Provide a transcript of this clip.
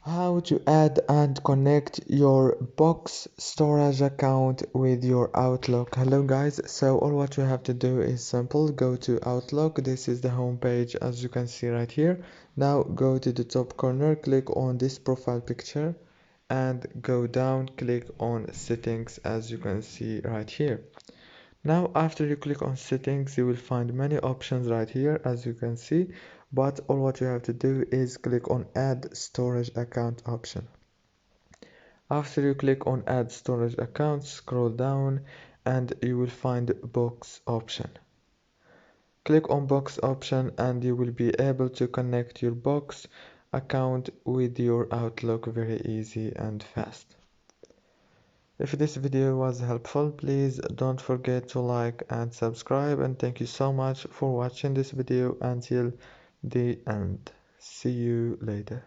How to add and connect your box storage account with your Outlook. Hello guys, so all what you have to do is simple. Go to Outlook. This is the home page as you can see right here. Now go to the top corner, click on this profile picture and go down, click on settings as you can see right here. Now after you click on settings, you will find many options right here as you can see, but all what you have to do is click on add storage account option. After you click on add storage account, scroll down and you will find box option. Click on box option and you will be able to connect your box account with your Outlook very easy and fast. If this video was helpful, please don't forget to like and subscribe, and thank you so much for watching this video until the end. See you later.